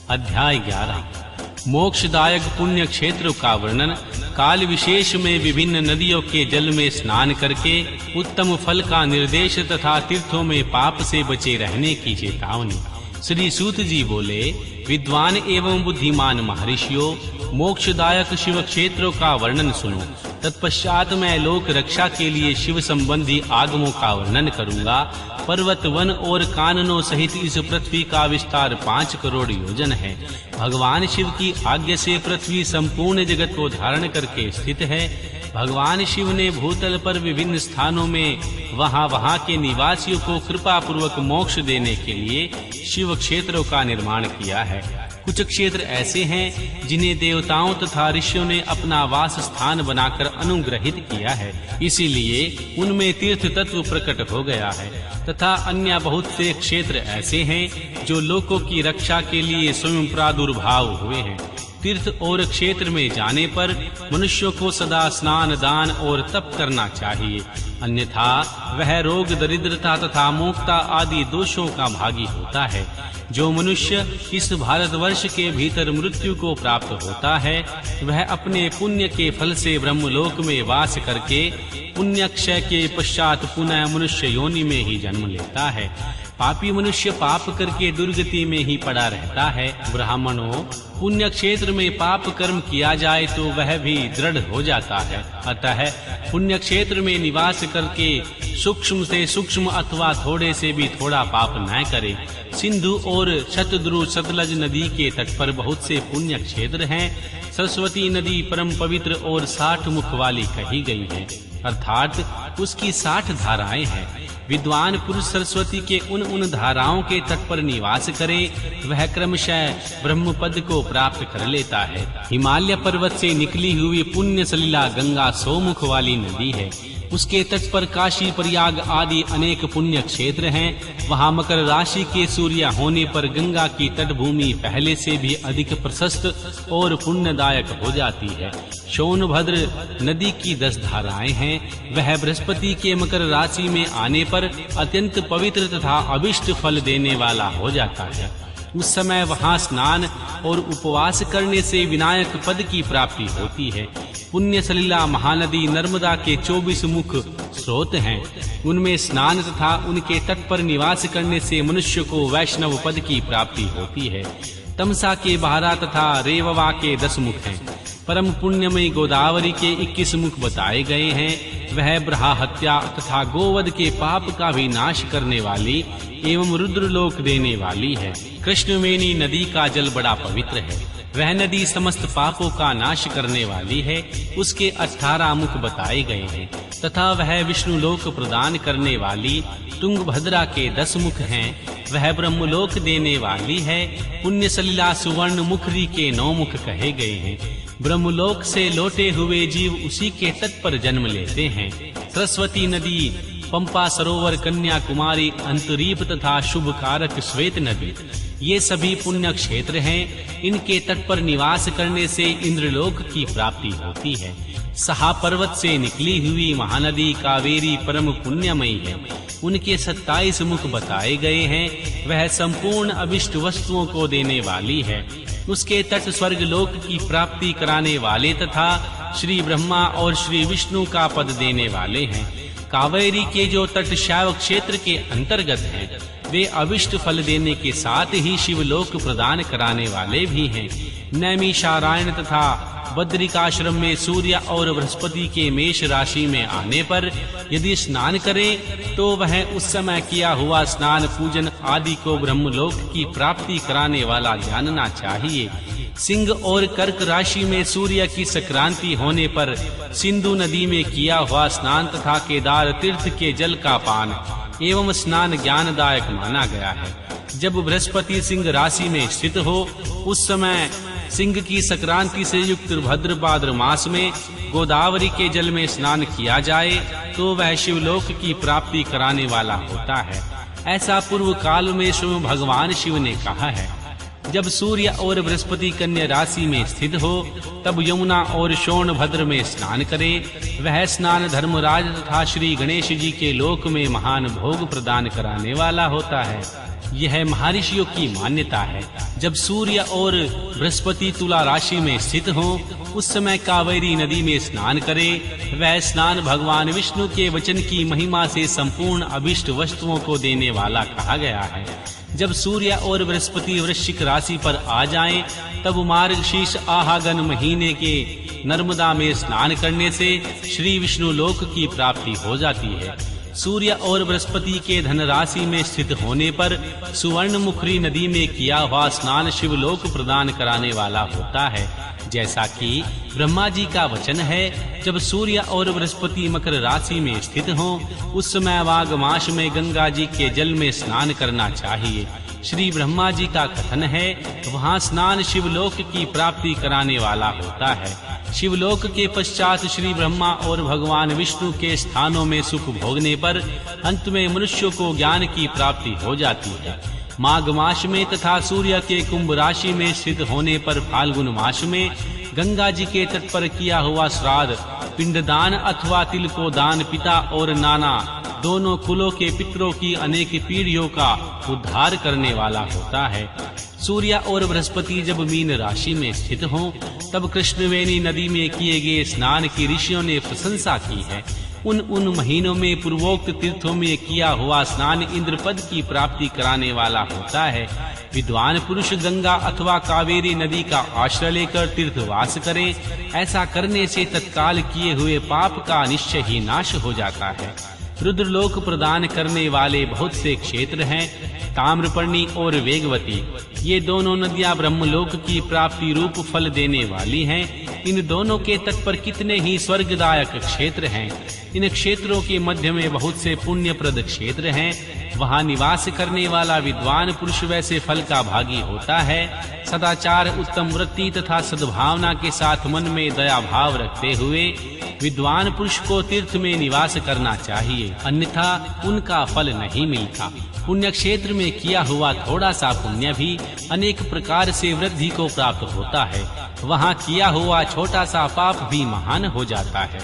अध्याय 11 मोक्षदायक पुण्य क्षेत्रों का वर्णन। काल विशेष में विभिन्न नदियों के जल में स्नान करके उत्तम फल का निर्देश तथा तीर्थों में पाप से बचे रहने की चेतावनी। श्री सूत जी बोले, विद्वान एवं बुद्धिमान महर्षियों, मोक्षदायक शिव क्षेत्रों का वर्णन सुनो। तत्पश्चात मैं लोक रक्षा के लिए शिव संबंधी आगमों का वर्णन करूंगा। पर्वत, वन और काननों सहित इस पृथ्वी का विस्तार 5 करोड़ योजन है। भगवान शिव की आज्ञा से पृथ्वी संपूर्ण जगत को धारण करके स्थित है। भगवान शिव ने भूतल पर विभिन्न स्थानों में वहां के निवासियों को कृपा पूर्वक मोक्ष देने के लिए शिव क्षेत्रों का निर्माण किया है। कुछ क्षेत्र ऐसे हैं जिन्हें देवताओं तथा ऋषियों ने अपना वास स्थान बनाकर अनुग्रहित किया है, इसीलिए उनमें तीर्थ तत्व प्रकट हो गया है। तथा अन्य बहुत से क्षेत्र ऐसे हैं जो लोकों की रक्षा के लिए स्वयं प्रादुर्भाव हुए हैं। तीर्थ और क्षेत्र में जाने पर मनुष्यों को सदा स्नान, दान और तप करना चाहिए, अन्यथा वह रोग, दरिद्रता तथा मूर्खता आदि दोषों का भागी होता है। जो मनुष्य इस भारतवर्ष के भीतर मृत्यु को प्राप्त होता है, वह अपने पुण्य के फल से ब्रह्मलोक में वास करके पुण्य क्षय के पश्चात पुनः मनुष्य योनि में ही जन्म लेता है। पापी मनुष्य पाप करके दुर्गति में ही पड़ा रहता है। ब्राह्मणों, पुण्य क्षेत्र में पाप कर्म किया जाए तो वह भी दृढ़ हो जाता है। अतः पुण्य क्षेत्र में निवास करके सूक्ष्म से सूक्ष्म अथवा थोड़े से भी थोड़ा पाप न करे। सिंधु और शतद्रु सतलज नदी के तट पर बहुत से पुण्य क्षेत्र हैं। सरस्वती नदी परम पवित्र और 60 मुख वाली कही गई है, अर्थात उसकी 60 धाराएं हैं। विद्वान पुरुष सरस्वती के उन धाराओं के तट पर निवास करे, वह क्रमशः ब्रह्म पद को प्राप्त कर लेता है। हिमालय पर्वत से निकली हुई पुण्य सलिला गंगा 100 मुख वाली नदी है। उसके तट पर काशी, प्रयाग आदि अनेक पुण्य क्षेत्र हैं। वहां मकर राशि के सूर्य होने पर गंगा की तटभूमि पहले से भी अधिक प्रशस्त और पुण्यदायक हो जाती है। सोनभद्र नदी की 10 धाराएं हैं। वह बृहस्पति के मकर राशि में आने पर अत्यंत पवित्र तथा अभिष्ट फल देने वाला हो जाता है। उस समय वहां स्नान और उपवास करने से विनायक पद की प्राप्ति होती है। पुण्य सलिला महानदी नर्मदा के 24 मुख स्रोत हैं। उनमें स्नान तथा उनके तट पर निवास करने से मनुष्य को वैष्णव पद की प्राप्ति होती है। तमसा के 12 तथा रेववा के 10 मुख हैं। परम पुण्यमयी गोदावरी के 21 मुख बताए गए हैं। वह ब्रहा हत्या तथा गोवध के पाप का भी नाश करने वाली एवं रुद्रलोक देने वाली है। कृष्णवेणी नदी का जल बड़ा पवित्र है। वह नदी समस्त पापों का नाश करने वाली है। उसके 18 मुख बताए गए हैं तथा वह विष्णुलोक प्रदान करने वाली तुंगभद्रा के 10 मुख हैं। वह ब्रह्मलोक देने वाली है। पुण्य सलिला सुवर्ण मुखरी के 9 मुख कहे गए हैं। ब्रह्मलोक से लौटे हुए जीव उसी के तट पर जन्म लेते हैं। सरस्वती नदी, पंपा सरोवर, कन्याकुमारी, अंतरीप तथा शुभ कारक श्वेत नदी, ये सभी पुण्य क्षेत्र हैं। इनके तट पर निवास करने से इंद्रलोक की प्राप्ति होती है। सहा पर्वत से निकली हुई महानदी कावेरी परम पुण्यमयी है। उनके 27 मुख बताए गए हैं। वह संपूर्ण अभिष्ट वस्तुओं को देने वाली है। उसके तट स्वर्ग लोक की प्राप्ति कराने वाले तथा श्री ब्रह्मा और श्री विष्णु का पद देने वाले हैं। कावेरी के जो तट शैव क्षेत्र के अंतर्गत हैं, वे अभिष्ट फल देने के साथ ही शिवलोक प्रदान कराने वाले भी हैं। नैमिषारण्य तथा बद्रिकाश्रम में सूर्य और बृहस्पति के मेष राशि में आने पर यदि स्नान करें तो वह उस समय किया हुआ स्नान, पूजन आदि को ब्रह्मलोक की प्राप्ति कराने वाला जानना चाहिए। सिंह और कर्क राशि में सूर्य की संक्रांति होने पर सिंधु नदी में किया हुआ स्नान तथा केदार तीर्थ के जल का पान एवं स्नान ज्ञानदायक माना गया है। जब बृहस्पति सिंह राशि में स्थित हो, उस समय सिंह की संक्रांति से युक्त भाद्रपद मास में गोदावरी के जल में स्नान किया जाए तो वह शिवलोक की प्राप्ति कराने वाला होता है। ऐसा पूर्व काल में स्वयं भगवान शिव ने कहा है। जब सूर्य और बृहस्पति कन्या राशि में स्थित हो, तब यमुना और सोनभद्र में स्नान करे। वह स्नान धर्मराज तथा श्री गणेश जी के लोक में महान भोग प्रदान कराने वाला होता है। यह महर्षियों की मान्यता है। जब सूर्य और बृहस्पति तुला राशि में स्थित हों, उस समय कावेरी नदी में स्नान करें। वह स्नान भगवान विष्णु के वचन की महिमा से संपूर्ण अभिष्ट वस्तुओं को देने वाला कहा गया है। जब सूर्य और बृहस्पति वृश्चिक राशि पर आ जाएं, तब मार्गशीर्ष आहागन महीने के नर्मदा में स्नान करने से श्री विष्णु लोक की प्राप्ति हो जाती है। सूर्य और बृहस्पति के धन राशि में स्थित होने पर सुवर्णमुखी नदी में किया हुआ स्नान शिवलोक प्रदान कराने वाला होता है। जैसा कि ब्रह्मा जी का वचन है, जब सूर्य और बृहस्पति मकर राशि में स्थित हों, उस समय माघ मास में गंगा जी के जल में स्नान करना चाहिए। श्री ब्रह्मा जी का कथन है, वहाँ स्नान शिवलोक की प्राप्ति कराने वाला होता है। शिवलोक के पश्चात श्री ब्रह्मा और भगवान विष्णु के स्थानों में सुख भोगने पर अंत में मनुष्यों को ज्ञान की प्राप्ति हो जाती है। माघ मास में तथा सूर्य के कुंभ राशि में स्थित होने पर फाल्गुन मास में गंगा जी के तट पर किया हुआ श्राद्ध, पिंडदान अथवा तिल को दान पिता और नाना दोनों कुलों के पितरों की अनेक पीढ़ियों का उद्धार करने वाला होता है। सूर्य और बृहस्पति जब मीन राशि में स्थित हों, तब कृष्णवेणी नदी में किए गए स्नान की ऋषियों ने प्रशंसा की है। उन महीनों में पूर्वोक्त तीर्थों में किया हुआ स्नान इंद्र पद की प्राप्ति कराने वाला होता है। विद्वान पुरुष गंगा अथवा कावेरी नदी का आश्रय लेकर तीर्थवास करें। ऐसा करने से तत्काल किए हुए पाप का निश्चय ही नाश हो जाता है। रुद्रलोक प्रदान करने वाले बहुत से क्षेत्र हैं, ताम्रपर्णी और वेगवती। ये दोनों नदियां ब्रह्मलोक की प्राप्ति रूप फल देने वाली हैं। इन दोनों के तट पर कितने ही स्वर्गदायक क्षेत्र हैं। इन क्षेत्रों के मध्य में बहुत से पुण्यप्रद क्षेत्र हैं। वहाँ निवास करने वाला विद्वान पुरुष वैसे फल का भागी होता है। सदाचार, उत्तम वृत्ति तथा सद्भावना के साथ मन में दया भाव रखते हुए विद्वान पुरुष को तीर्थ में निवास करना चाहिए, अन्यथा उनका फल नहीं मिलता। पुण्य क्षेत्र में किया हुआ थोड़ा सा पुण्य भी अनेक प्रकार से वृद्धि को प्राप्त होता है। वहाँ किया हुआ छोटा सा पाप भी महान हो जाता है।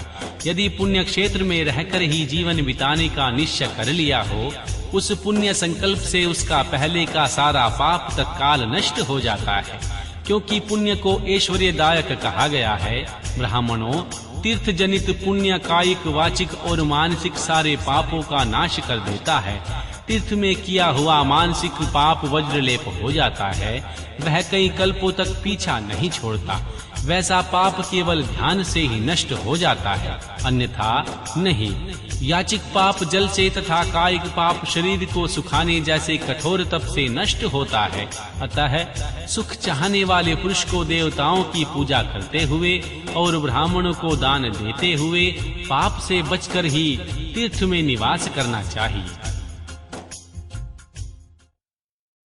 यदि पुण्य क्षेत्र में रहकर ही जीवन बिताने का निश्चय कर लिया हो, उस पुण्य संकल्प से उसका पहले का सारा पाप तत्काल नष्ट हो जाता है। क्योंकि पुण्य को ऐश्वर्यदायक कहा गया है। ब्राह्मणों, तीर्थ जनित पुण्य कायिक, वाचिक और मानसिक सारे पापों का नाश कर देता है। तीर्थ में किया हुआ मानसिक पाप वज्रलेप हो जाता है। वह कई कल्पों तक पीछा नहीं छोड़ता। वैसा पाप केवल ध्यान से ही नष्ट हो जाता है, अन्यथा नहीं। याचिक पाप जल से तथा कायिक पाप शरीर को सुखाने जैसे कठोर तप से नष्ट होता है। अतः सुख चाहने वाले पुरुष को देवताओं की पूजा करते हुए और ब्राह्मणों को दान देते हुए पाप से बचकर ही तीर्थ में निवास करना चाहिए।